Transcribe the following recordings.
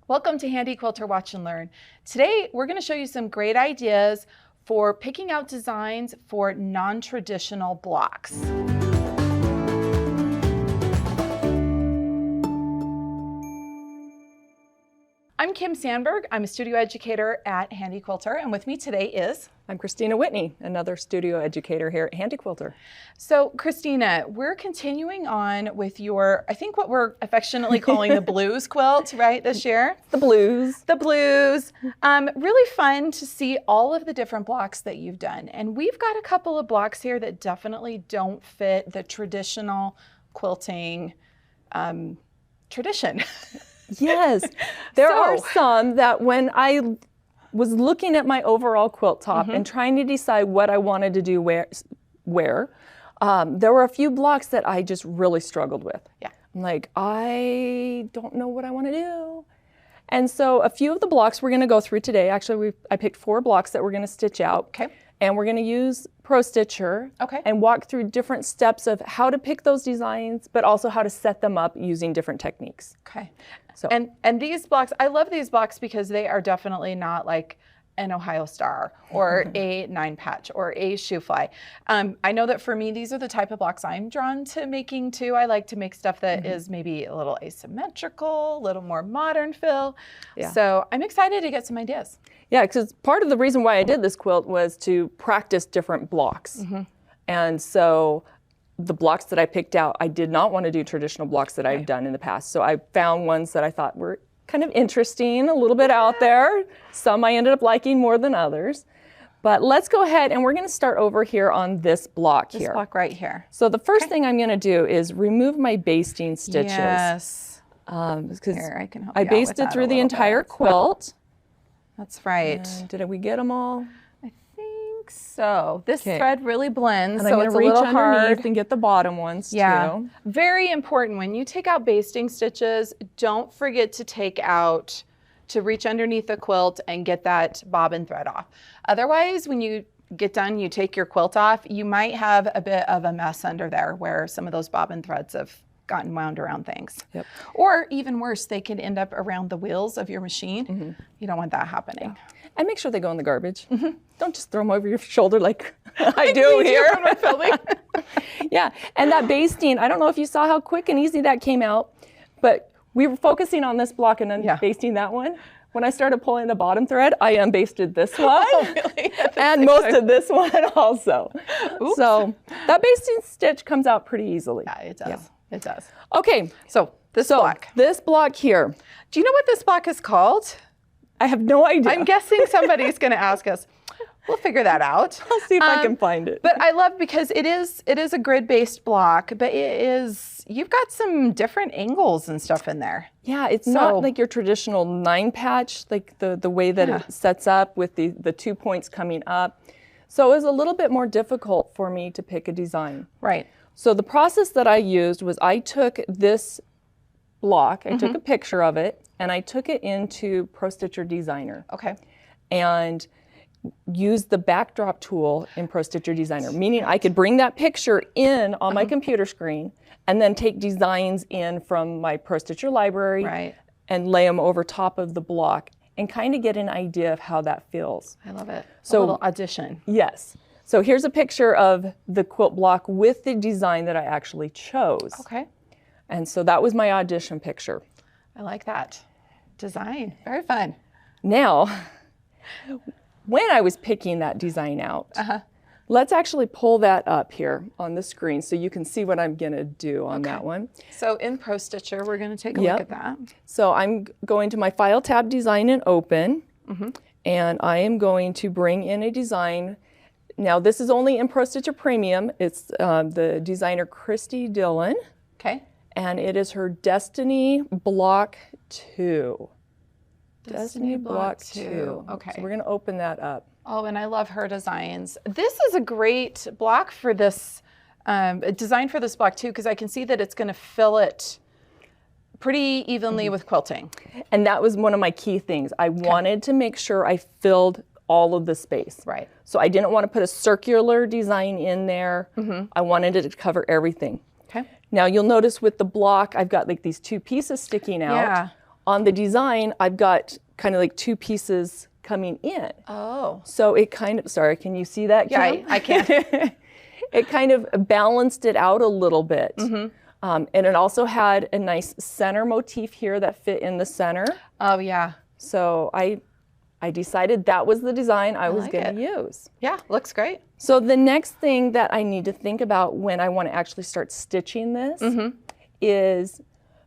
Welcome to Handi Quilter Watch and Learn. Today we're going to show you some great ideas for picking out designs for non-traditional blocks. I'm Kim Sandberg. I'm a studio educator at Handi Quilter, and with me today is... I'm Kristina Whitney, another studio educator here at Handi Quilter. So, Kristina, we're continuing on with your, I think what we're affectionately calling the blues quilt, right, this year? The blues. The blues. Really fun to see all of the different blocks that you've done. And we've got a couple of blocks here that definitely don't fit the traditional quilting tradition. Yes, there are some that when I was looking at my overall quilt top and trying to decide what I wanted to do where, there were a few blocks that I just really struggled with. Yeah. I'm like, I don't know what I want to do. And so a few of the blocks we're going to go through today. Actually, I picked 4 blocks that we're going to stitch out. Okay. And we're going to use Pro Stitcher and walk through different steps of how to pick those designs, but also how to set them up using different techniques. Okay. So. And these blocks, I love these blocks because they are definitely not like an Ohio Star or a 9-patch or a shoe fly. I know that for me, these are the type of blocks I'm drawn to making too. I like to make stuff that is maybe a little asymmetrical, a little more modern feel. Yeah. So I'm excited to get some ideas. Yeah, because part of the reason why I did this quilt was to practice different blocks. And so the blocks that I picked out, I did not want to do traditional blocks that I've done in the past. So I found ones that I thought were kind of interesting, a little bit out there. Some I ended up liking more than others. But let's go ahead and we're going to start over here on this block here. This block right here. So the first thing I'm going to do is remove my basting stitches. Yes. Because Here, I can help I you out basted with that through a the little entire bit. quilt. That's right. And did we get them all? I think so. This thread really blends, And so I'm going it's to a reach little underneath hard. and get the bottom ones too. Very important. When you take out basting stitches, don't forget to take out, to reach underneath the quilt and get that bobbin thread off. Otherwise, when you get done, you take your quilt off, you might have a bit of a mess under there where some of those bobbin threads have gotten wound around things. Yep. Or even worse, they can end up around the wheels of your machine. You don't want that happening. And make sure they go in the garbage. Don't just throw them over your shoulder like I do here when we're filming. Yeah, and that basting, I don't know if you saw how quick and easy that came out, but we were focusing on this block and then basting that one. When I started pulling the bottom thread, I unbasted this one Really? and most of this one also. Oops. So that basting stitch comes out pretty easily. Yeah, it does. Yeah. It does. Okay, so this block. This block here. Do you know what this block is called? I have no idea. I'm guessing somebody's going to ask us. We'll figure that out. I'll see if I can find it. But I love because it is a grid-based block, but you've got some different angles and stuff in there. Yeah, it's not like your traditional 9-patch, like the way that it sets up with the 2 points coming up. So it was a little bit more difficult for me to pick a design. Right. So the process that I used was I took this block, I took a picture of it, and I took it into Pro Stitcher Designer. Okay. And used the backdrop tool in Pro Stitcher Designer, meaning I could bring that picture in on my computer screen and then take designs in from my Pro Stitcher library and lay them over top of the block and kind of get an idea of how that feels. I love it. So, a little audition. Yes. So here's a picture of the quilt block with the design that I actually chose. Okay. And so that was my audition picture. I like that. Design. Very fun. Now, when I was picking that design out, let's actually pull that up here on the screen so you can see what I'm going to do on that one. So in Pro Stitcher, we're going to take a look at that. So I'm going to my File tab, Design and Open, and I am going to bring in a design. Now this is only in Pro Stitcher Premium. It's the designer Kristina Dillon. Okay. And it is her Destiny Block 2. Destiny Block 2. Okay. So we're going to open that up. Oh, and I love her designs. This is a great block for this, design for this block too, because I can see that it's going to fill it pretty evenly with quilting. And that was one of my key things. I wanted to make sure I filled all of the space. Right. So I didn't want to put a circular design in there. I wanted it to cover everything. Okay. Now you'll notice with the block, I've got like these 2 pieces sticking out. Yeah. on the design, I've got kind of like 2 pieces coming in. Oh. So it kind of, sorry, can you see that, Kim? Yeah, I can. It kind of balanced it out a little bit. And it also had a nice center motif here that fit in the center. Oh, yeah. So I decided that was the design I was like going to use. Yeah, looks great. So the next thing that I need to think about when I want to actually start stitching this is,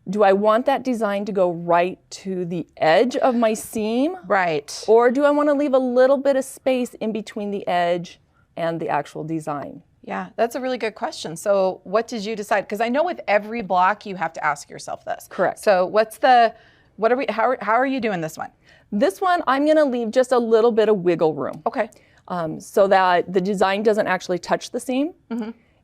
do I want that design to go right to the edge of my seam? Right. Or do I want to leave a little bit of space in between the edge and the actual design? Yeah, that's a really good question. So what did you decide? Because I know with every block you have to ask yourself this. Correct. So how are you doing this one? This one, I'm going to leave just a little bit of wiggle room. Okay. So that the design doesn't actually touch the seam,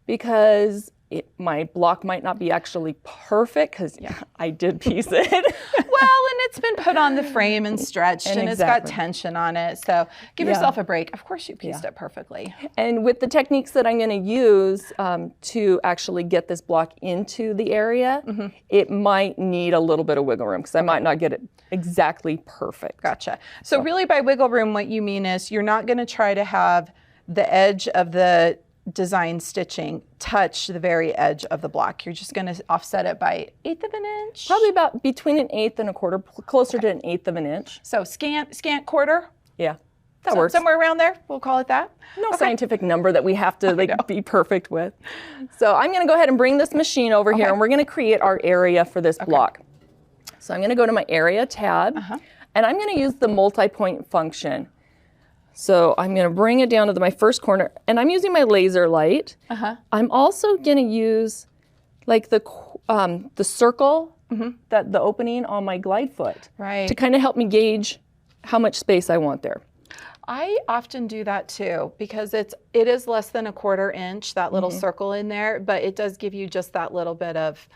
because my block might not be actually perfect, because I did piece it. Well, and it's been put on the frame and stretched, and it's got tension on it. So give yourself a break. Of course you pieced it perfectly. And with the techniques that I'm going to use to actually get this block into the area, it might need a little bit of wiggle room, because I might not get it exactly perfect. Gotcha. So really by wiggle room, what you mean is you're not going to try to have the edge of the design stitching touch the very edge of the block. You're just going to offset it by 1/8 of an inch. Probably about between an 1/8 and a quarter, closer to an 1/8 of an inch. So scant quarter. Yeah, that works. Somewhere around there, we'll call it that. No scientific number that we have to be perfect with. So I'm going to go ahead and bring this machine over here, and we're going to create our area for this block. So I'm going to go to my area tab, and I'm going to use the multi-point function. So I'm going to bring it down to my first corner, and I'm using my laser light. I'm also going to use like the circle, that the opening on my glide foot, to kind of help me gauge how much space I want there. I often do that too, because it is less than a 1/4 inch, that little circle in there, but it does give you just that little bit of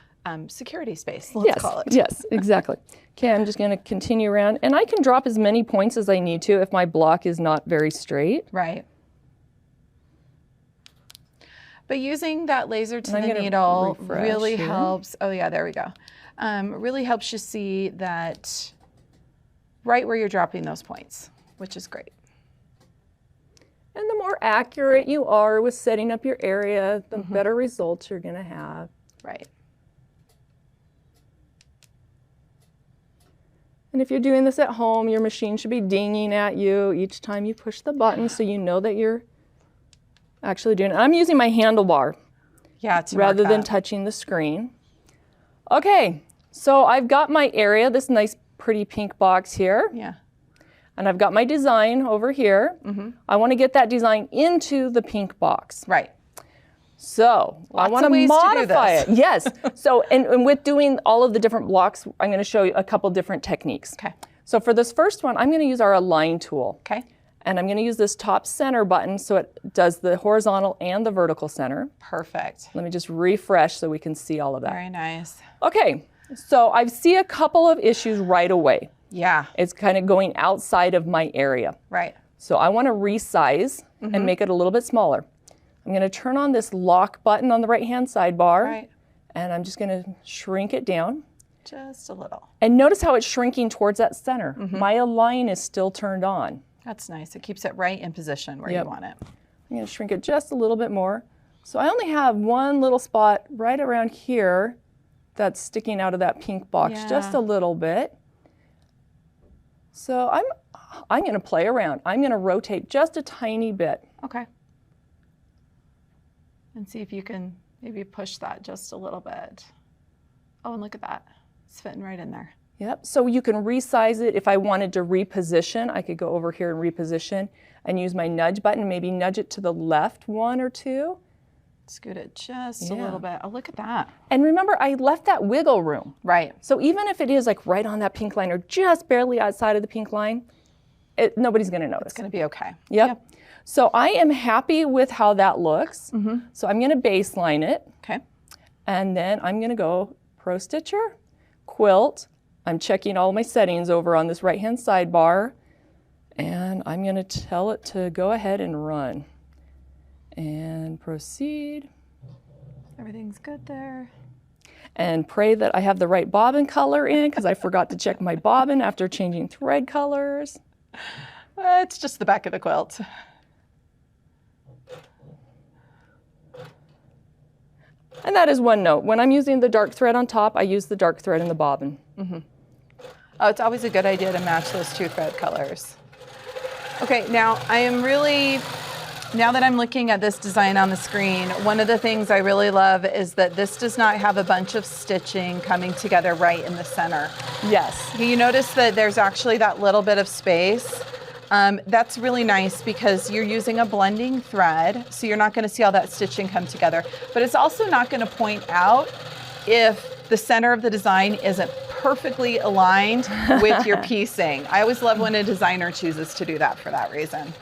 security space, let's call it. Yes, exactly. Okay, I'm just going to continue around, and I can drop as many points as I need to if my block is not very straight. Right. But using that laser to the needle really helps. Oh yeah, there we go. Really helps you see that right where you're dropping those points, which is great. And the more accurate you are with setting up your area, the better results you're going to have. Right. And if you're doing this at home, your machine should be dinging at you each time you push the button, so you know that you're actually doing it. I'm using my handlebar rather than touching the screen. Okay, so I've got my area, this nice pretty pink box here. Yeah. And I've got my design over here. I want to get that design into the pink box. Right. So I want to modify it. Yes. So and with doing all of the different blocks, I'm going to show you a couple different techniques. Okay. So for this first one, I'm going to use our align tool. Okay. And I'm going to use this top center button so it does the horizontal and the vertical center. Perfect. Let me just refresh so we can see all of that. Very nice. Okay. So I see a couple of issues right away. Yeah. It's kind of going outside of my area. Right. So I want to resize and make it a little bit smaller. I'm going to turn on this lock button on the right-hand sidebar. Right. And I'm just going to shrink it down. Just a little. And notice how it's shrinking towards that center. My align is still turned on. That's nice. It keeps it right in position where you want it. I'm going to shrink it just a little bit more. So I only have one little spot right around here that's sticking out of that pink box just a little bit. So I'm going to play around. I'm going to rotate just a tiny bit. Okay. And see if you can maybe push that just a little bit. Oh, and look at that. It's fitting right in there. Yep, so you can resize it. If I wanted to reposition, I could go over here and reposition and use my nudge button, maybe nudge it to the left 1 or 2. Scoot it just a little bit. Oh, look at that. And remember, I left that wiggle room. Right. So even if it is like right on that pink line or just barely outside of the pink line, nobody's going to notice. It's going to be okay. Yep. So I am happy with how that looks. So I'm going to baseline it. Okay. And then I'm going to go Pro Stitcher, Quilt. I'm checking all my settings over on this right-hand sidebar. And I'm going to tell it to go ahead and run. And proceed. Everything's good there. and pray that I have the right bobbin color in because I forgot to check my bobbin after changing thread colors. It's just the back of the quilt. And that is one note. When I'm using the dark thread on top, I use the dark thread in the bobbin. Mm-hmm. Oh, it's always a good idea to match those two thread colors. Okay, now now that I'm looking at this design on the screen, one of the things I really love is that this does not have a bunch of stitching coming together right in the center. Yes. You notice that there's actually that little bit of space. That's really nice because you're using a blending thread, so you're not going to see all that stitching come together. But it's also not going to point out if the center of the design isn't perfectly aligned with your piecing. I always love when a designer chooses to do that for that reason.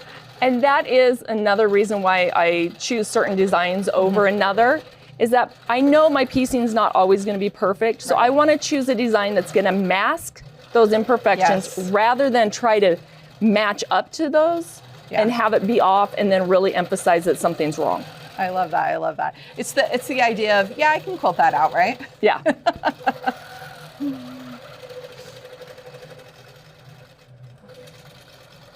And that is another reason why I choose certain designs over another, is that I know my piecing is not always going to be perfect. So I want to choose a design that's going to mask those imperfections rather than try to match up to those and have it be off and then really emphasize that something's wrong. I love that. I love that. It's the idea of, yeah, I can quilt that out, right? Yeah.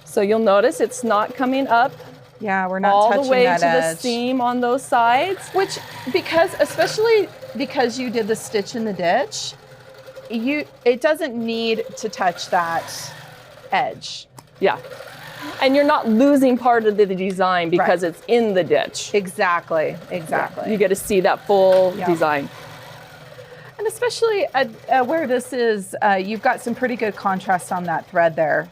So you'll notice it's not coming up Yeah, we're not all touching the way that to edge. the seam on those sides. Which, especially because you did the stitch in the ditch, it doesn't need to touch that edge. Yeah. And you're not losing part of the design because it's in the ditch. Exactly. You get to see that full design. And especially where this is, you've got some pretty good contrast on that thread there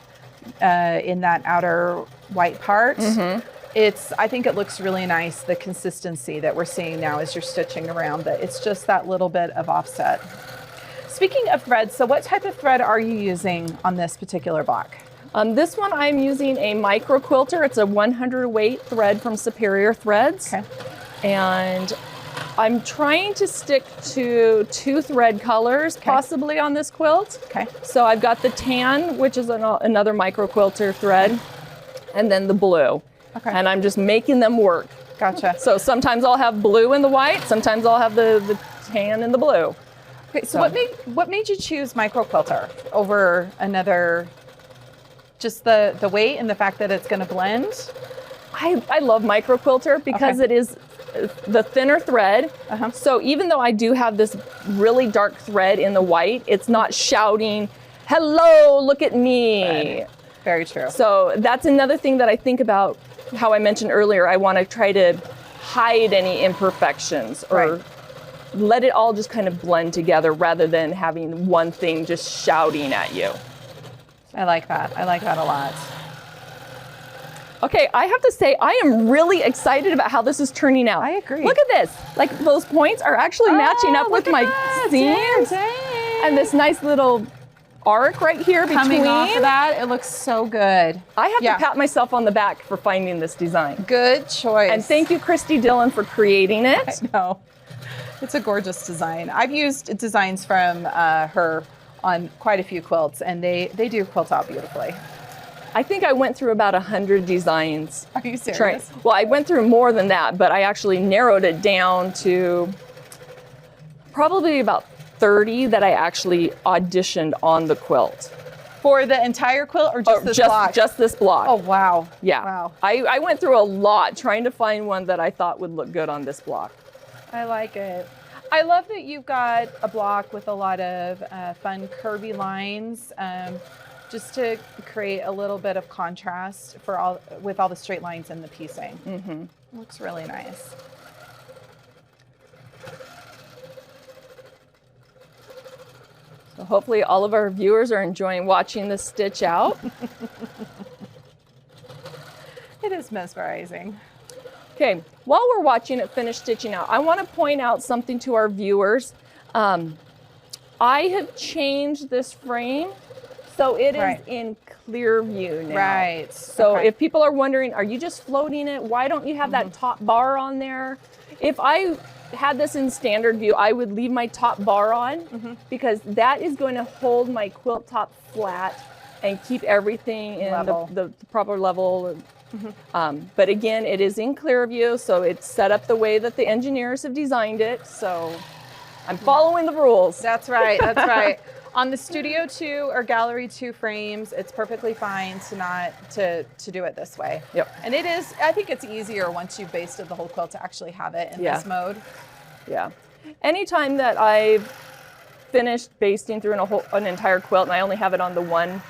in that outer white part. I think it looks really nice, the consistency that we're seeing now as you're stitching around it. It's just that little bit of offset. Speaking of thread, so what type of thread are you using on this particular block? This one I'm using a micro quilter. It's a 100 weight thread from Superior Threads. Okay. And I'm trying to stick to 2 thread colors possibly on this quilt. Okay. So I've got the tan, which is another micro quilter thread, and then the blue. Okay. And I'm just making them work. Gotcha. So sometimes I'll have blue and the white, sometimes I'll have the tan and the blue. Okay, so what made you choose micro quilter over another? Just the weight and the fact that it's going to blend? I love micro quilter because it is the thinner thread. So even though I do have this really dark thread in the white, it's not shouting, "Hello, look at me." Right. Very true. So that's another thing that I think about, how I mentioned earlier, I want to try to hide any imperfections or let it all just kind of blend together rather than having one thing just shouting at you. I like that. I like that a lot. Okay, I have to say, I am really excited about how this is turning out. I agree. Look at this. Like, those points are actually matching up with my seams. And this nice little arc right here Coming between. off of that, it looks so good. I have to pat myself on the back for finding this design. Good choice. And thank you, Christy Dillon, for creating it. I know. It's a gorgeous design. I've used designs from her on quite a few quilts, and they do quilt out beautifully. I think I went through about 100 designs. Are you serious? Well, I went through more than that, but I actually narrowed it down to probably about 30 that I actually auditioned on the quilt. For the entire quilt or just this block? Just this block. Oh, wow. Yeah. Wow. I went through a lot trying to find one that I thought would look good on this block. I like it. I love that you've got a block with a lot of fun curvy lines, just to create a little bit of contrast with all the straight lines in the piecing. Looks really nice. So hopefully all of our viewers are enjoying watching this stitch out. It is mesmerizing. Okay, while we're watching it finish stitching out, I want to point out something to our viewers. I have changed this frame, so it is in clear view now. Right. So if people are wondering, are you just floating it? Why don't you have that top bar on there? If I had this in standard view, I would leave my top bar on because that is going to hold my quilt top flat and keep everything in the proper level. But again, it is in clear view, so it's set up the way that the engineers have designed it. So I'm following the rules. That's right, that's right. On the Studio 2 or Gallery 2 frames, it's perfectly fine to do it this way. Yep. And it is, I think it's easier once you've basted the whole quilt to actually have it in this mode. Yeah. Anytime that I've finished basting through an entire quilt and I only have it on the one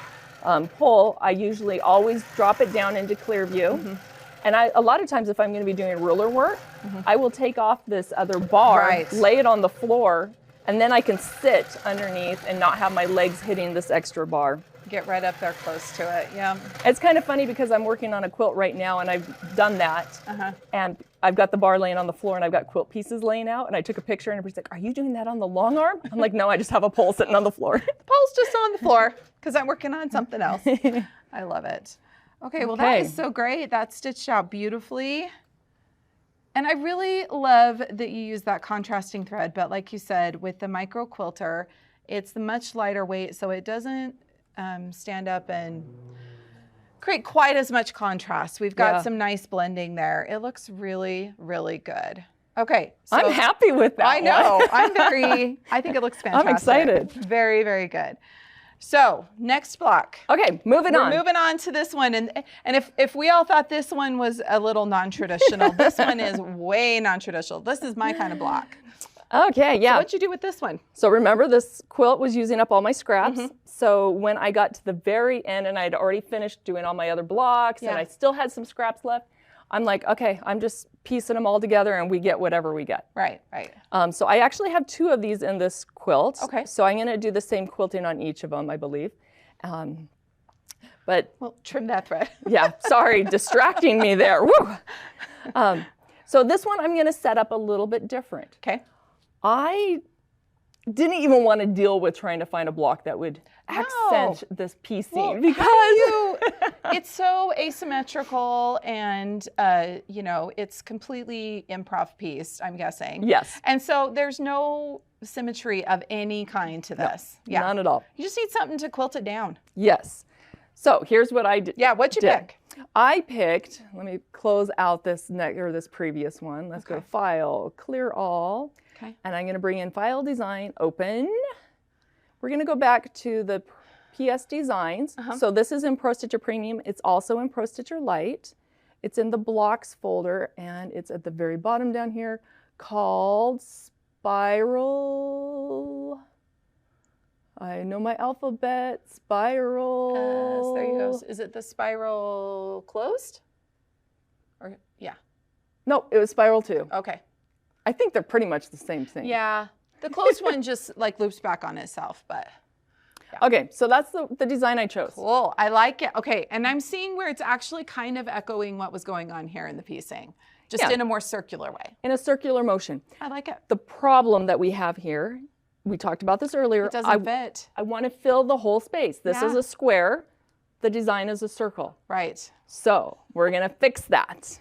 pull, I usually always drop it down into clear view. And a lot of times if I'm going to be doing ruler work, I will take off this other bar, lay it on the floor, and then I can sit underneath and not have my legs hitting this extra bar. Get right up there close to it, yeah. It's kind of funny because I'm working on a quilt right now and I've done that. And I've got the bar laying on the floor and I've got quilt pieces laying out, and I took a picture and everybody's like, "Are you doing that on the long arm?" I'm like, "No, I just have a pole sitting on the floor." The pole's just on the floor because I'm working on something else. I love it. Okay, well that is so great. That's stitched out beautifully. And I really love that you use that contrasting thread, but like you said, with the micro quilter, it's much lighter weight, so it doesn't stand up and create quite as much contrast. We've got some nice blending there. It looks really, really good. Okay. So I'm happy with that. I know. I think it looks fantastic. I'm excited. Very, very good. So next block. Okay, moving on. We're moving on to this one. And if we all thought this one was a little non-traditional, this one is way non-traditional. This is my kind of block. Okay, yeah. So what'd you do with this one? So remember, this quilt was using up all my scraps. So when I got to the very end and I'd already finished doing all my other blocks and I still had some scraps left, I'm like, okay, I'm just piecing them all together and we get whatever we get. Right, right. So I actually have 2 of these in this quilt. Okay. So I'm going to do the same quilting on each of them, I believe. But well, trim that thread. Yeah, sorry, distracting me there. Woo! So this one I'm going to set up a little bit different. Okay. I didn't even want to deal with trying to find a block that would accent this piecing because it's so asymmetrical and you know, it's completely improv pieced, I'm guessing. Yes. And so there's no symmetry of any kind to this. No, none at all. You just need something to quilt it down. Yes. So here's what I did. Yeah, what'd you pick? I picked, let me close out this this previous one. Let's go to File, Clear All. Okay. And I'm going to bring in File Design, Open. We're going to go back to the PS Designs. So this is in Pro Stitcher Premium. It's also in Pro Stitcher Lite. It's in the Blocks folder, and it's at the very bottom down here called Spiral. I know my alphabet. Spiral. So there you go. Is it the Spiral closed? Or yeah. No, it was Spiral 2. Okay. I think they're pretty much the same thing. Yeah. The closed one just like loops back on itself, but. Yeah. Okay, so that's the design I chose. Cool, I like it. Okay, and I'm seeing where it's actually kind of echoing what was going on here in the piecing, just in a more circular way. In a circular motion. I like it. The problem that we have here, we talked about this earlier. It doesn't fit. I want to fill the whole space. This is a square. The design is a circle. Right. So we're going to fix that.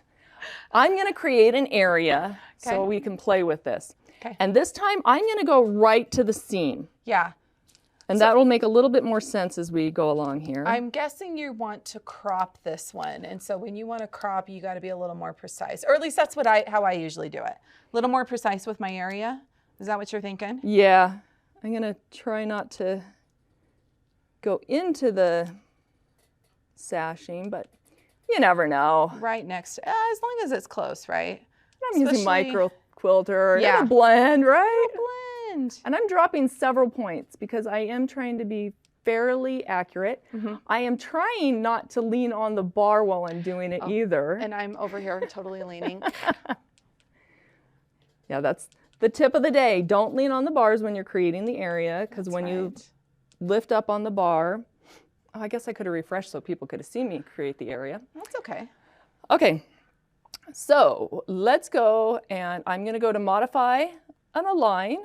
I'm going to create an area so we can play with this. Okay. And this time I'm going to go right to the seam. Yeah. And that will make a little bit more sense as we go along here. I'm guessing you want to crop this one. And so when you want to crop, you got to be a little more precise. Or at least that's what how I usually do it. A little more precise with my area. Is that what you're thinking? Yeah. I'm going to try not to go into the sashing, but you never know. Right next, as long as it's close, right? I'm using micro quilter. Yeah. It'll blend, right? It'll blend. And I'm dropping several points because I am trying to be fairly accurate. I am trying not to lean on the bar while I'm doing it either. And I'm over here totally leaning. Yeah, that's the tip of the day. Don't lean on the bars when you're creating the area, because when you lift up on the bar, I guess I could have refreshed so people could have seen me create the area. That's okay. Okay, so let's go, and I'm going to go to Modify and Align,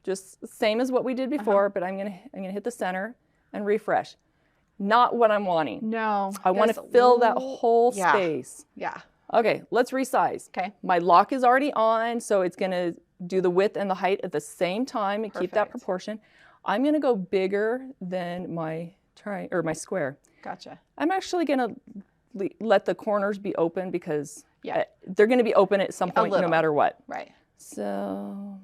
just same as what we did before, but I'm gonna hit the center and refresh. Not what I'm wanting. No. I want to fill that whole space. Yeah. Okay, let's resize. Okay. My lock is already on, so it's going to do the width and the height at the same time and keep that proportion. I'm going to go bigger than my my square. Gotcha. I'm actually going to let the corners be open because they're going to be open at some point no matter what. Right. So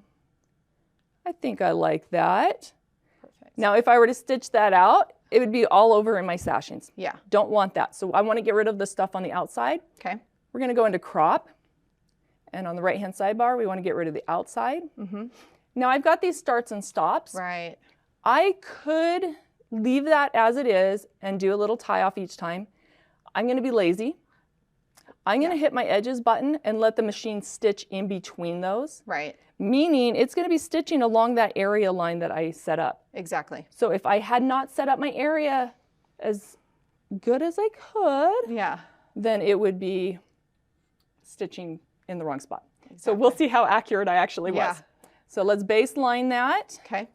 I think I like that. Perfect. Now, if I were to stitch that out, it would be all over in my sashings. Yeah. Don't want that. So I want to get rid of the stuff on the outside. Okay. We're going to go into crop. And on the right-hand sidebar, we want to get rid of the outside. Now, I've got these starts and stops. Right. I could leave that as it is and do a little tie off each time. I'm going to be lazy. I'm going to hit my edges button and let the machine stitch in between those. Right. Meaning it's going to be stitching along that area line that I set up. Exactly. So if I had not set up my area as good as I could, Yeah. then it would be stitching in the wrong spot. Exactly. So we'll see how accurate I actually was. Yeah. So let's baseline that. Okay.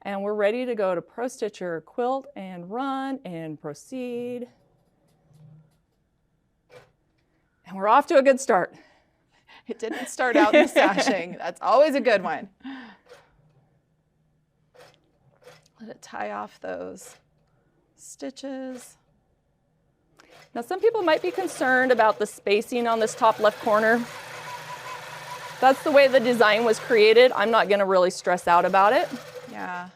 And we're ready to go to Pro Stitcher Quilt and run and proceed. And we're off to a good start. It didn't start out in the stashing. That's always a good one. Let it tie off those stitches. Now, some people might be concerned about the spacing on this top left corner. That's the way the design was created. I'm not going to really stress out about it. Yeah.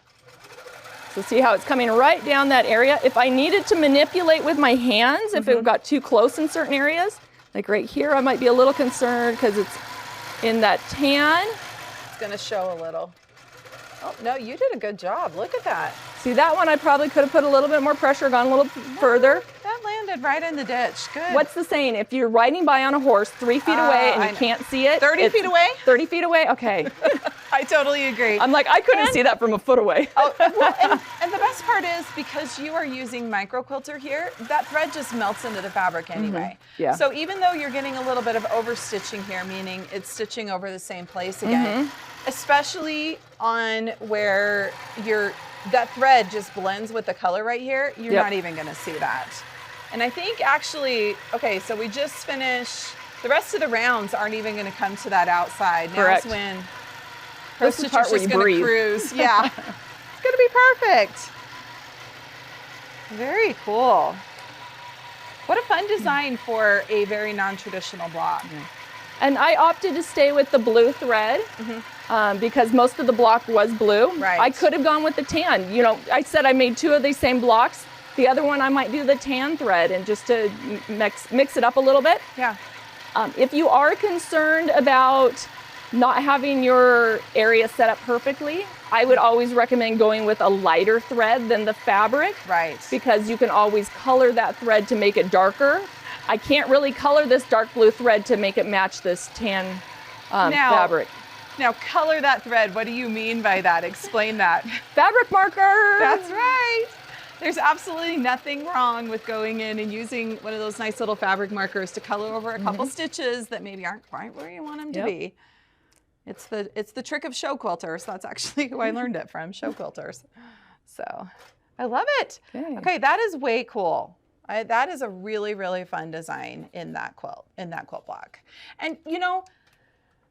So see how it's coming right down that area. If I needed to manipulate with my hands, if it got too close in certain areas, like right here, I might be a little concerned because it's in that tan. It's going to show a little. Oh, no, you did a good job. Look at that. See, that one I probably could have put a little bit more pressure, gone a little further. That landed right in the ditch. Good. What's the saying? If you're riding by on a horse 3 feet away and you can't see it. 30 feet away? 30 feet away? Okay. I totally agree. I'm like, I couldn't see that from a foot away. Oh, well, and the best part is because you are using micro quilter here, that thread just melts into the fabric anyway. Yeah. So even though you're getting a little bit of overstitching here, meaning it's stitching over the same place again, especially on where that thread just blends with the color right here, you're not even gonna see that. And I think actually, okay, so we just finished, the rest of the rounds aren't even gonna come to that outside. Correct. Now's when This is the part where you gonna breathe. cruise. Yeah, it's gonna be perfect. Very cool. What a fun design for a very non-traditional block. And I opted to stay with the blue thread because most of the block was blue. Right. I could have gone with the tan. You know, I said I made 2 of these same blocks. The other one I might do the tan thread and just to mix it up a little bit. Yeah. If you are concerned about not having your area set up perfectly, I would always recommend going with a lighter thread than the fabric. Right. Because you can always color that thread to make it darker. I can't really color this dark blue thread to make it match this tan fabric. Now, color that thread. What do you mean by that? Explain that. Fabric marker! That's right. There's absolutely nothing wrong with going in and using one of those nice little fabric markers to color over a couple stitches that maybe aren't quite where you want them to be. It's the trick of show quilters. That's actually who I learned it from, show quilters. So I love it. Okay, that is way cool. That is a really, really fun design in that quilt block. And you know,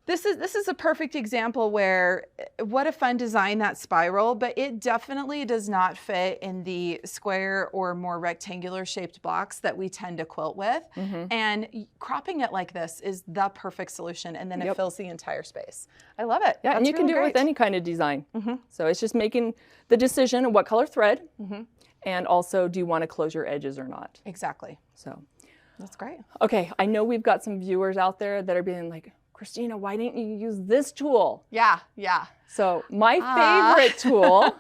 this is a perfect example where what a fun design, that spiral, but it definitely does not fit in the square or more rectangular shaped blocks that we tend to quilt with. And cropping it like this is the perfect solution, and then it fills the entire space. I love it. Yeah, and you can do it with any kind of design. So it's just making the decision of what color thread, and also do you want to close your edges or not. Exactly. So that's great. Okay, I know we've got some viewers out there that are being like, Kristina, why didn't you use this tool? Yeah. So my favorite tool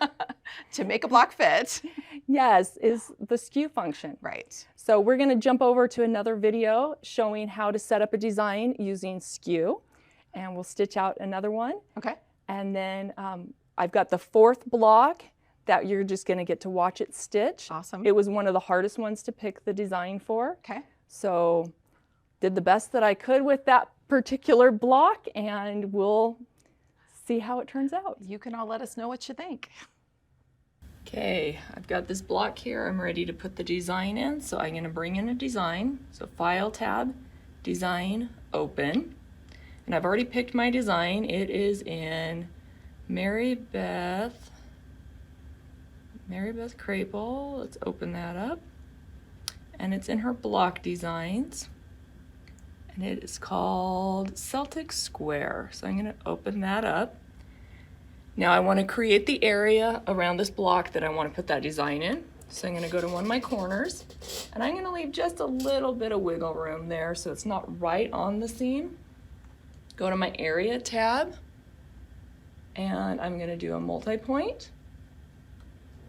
to make a block fit, yes, is the skew function. Right. So we're going to jump over to another video showing how to set up a design using skew, and we'll stitch out another one. Okay. And then I've got the 4th block that you're just going to get to watch it stitch. Awesome. It was one of the hardest ones to pick the design for. Okay. So did the best that I could with that particular block, and we'll see how it turns out. You can all let us know what you think. Okay, I've got this block here. I'm ready to put the design in, so I'm going to bring in a design. So File tab, Design, Open. And I've already picked my design. It is in Mary Beth Crapel. Let's open that up. And it's in her block designs. And it is called Celtic Square. So I'm going to open that up. Now I want to create the area around this block that I want to put that design in. So I'm going to go to one of my corners, and I'm going to leave just a little bit of wiggle room there so it's not right on the seam. Go to my area tab, and I'm going to do a multi-point.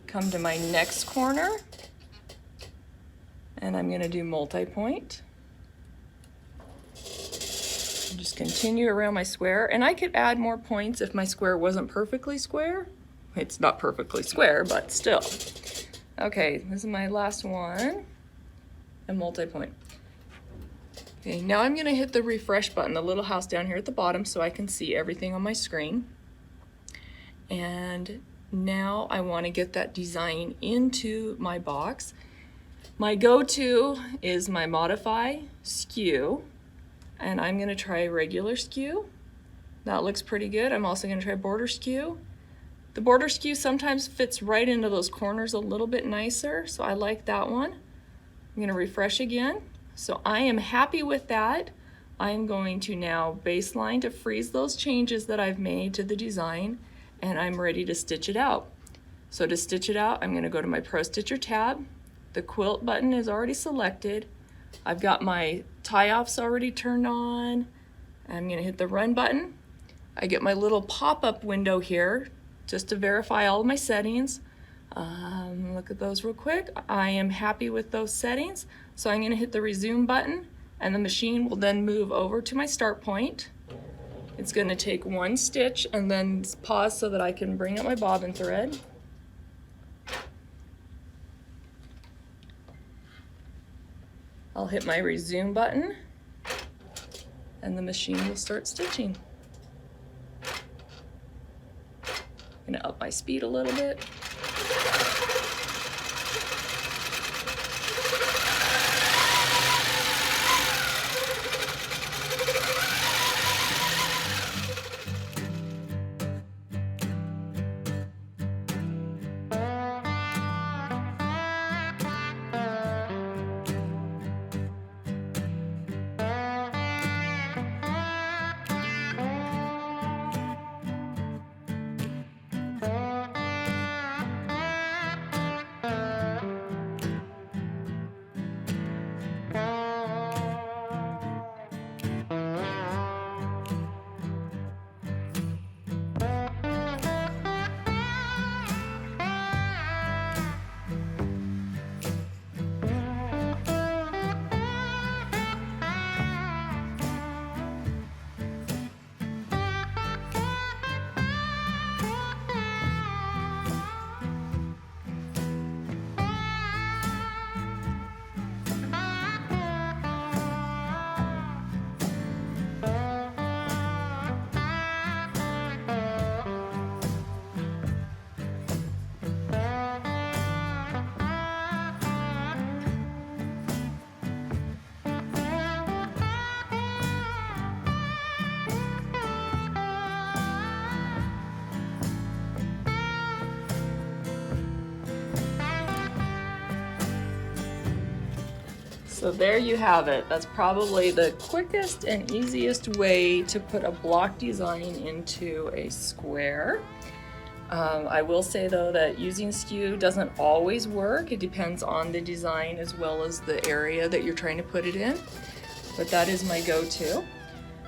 Come to my next corner, and I'm going to do multi-point. Just continue around my square, and I could add more points if my square wasn't perfectly square. It's not perfectly square, but still. Okay, this is my last one, a multi-point. Okay, now I'm gonna hit the refresh button, the little house down here at the bottom, so I can see everything on my screen. And now I wanna get that design into my box. My go-to is my Modify Skew, and I'm gonna try regular Skew. That looks pretty good. I'm also gonna try border Skew. The border Skew sometimes fits right into those corners a little bit nicer, so I like that one. I'm gonna refresh again. So I am happy with that. I'm going to now baseline to freeze those changes that I've made to the design, and I'm ready to stitch it out. So to stitch it out, I'm gonna go to my Pro Stitcher tab. The quilt button is already selected. I've got my tie-offs already turned on. I'm gonna hit the run button. I get my little pop-up window here just to verify all of my settings. Look at those real quick. I am happy with those settings. So I'm gonna hit the resume button, and the machine will then move over to my start point. It's gonna take one stitch and then pause so that I can bring up my bobbin thread. I'll hit my resume button, and the machine will start stitching. I'm gonna up my speed a little bit. So there you have it. That's probably the quickest and easiest way to put a block design into a square. I will say though that using Skew doesn't always work. It depends on the design as well as the area that you're trying to put it in. But that is my go-to.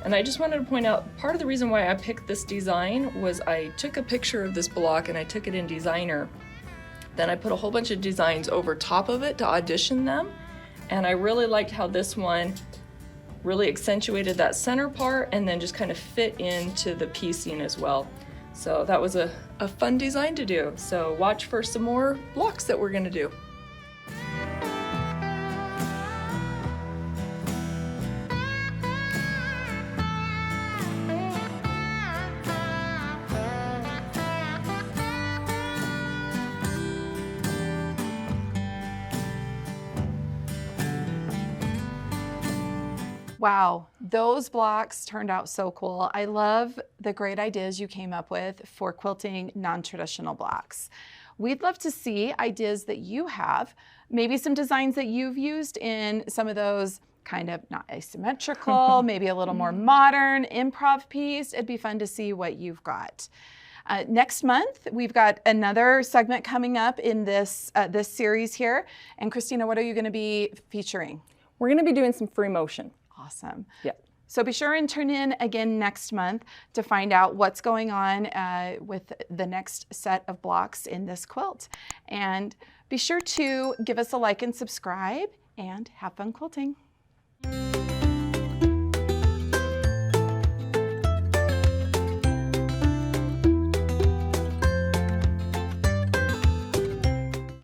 And I just wanted to point out, part of the reason why I picked this design was I took a picture of this block and I took it in Designer. Then I put a whole bunch of designs over top of it to audition them. And I really liked how this one really accentuated that center part and then just kind of fit into the piecing as well. So that was a fun design to do. So watch for some more blocks that we're gonna do. Wow, those blocks turned out so cool. I love the great ideas you came up with for quilting non-traditional blocks. We'd love to see ideas that you have, maybe some designs that you've used in some of those kind of not asymmetrical, maybe a little more modern improv piece. It'd be fun to see what you've got. Next month, we've got another segment coming up in this, this series here. And Kristina, what are you going to be featuring? We're going to be doing some free motion. Awesome. Yeah. So be sure and tune in again next month to find out what's going on with the next set of blocks in this quilt. And be sure to give us a like and subscribe, and have fun quilting.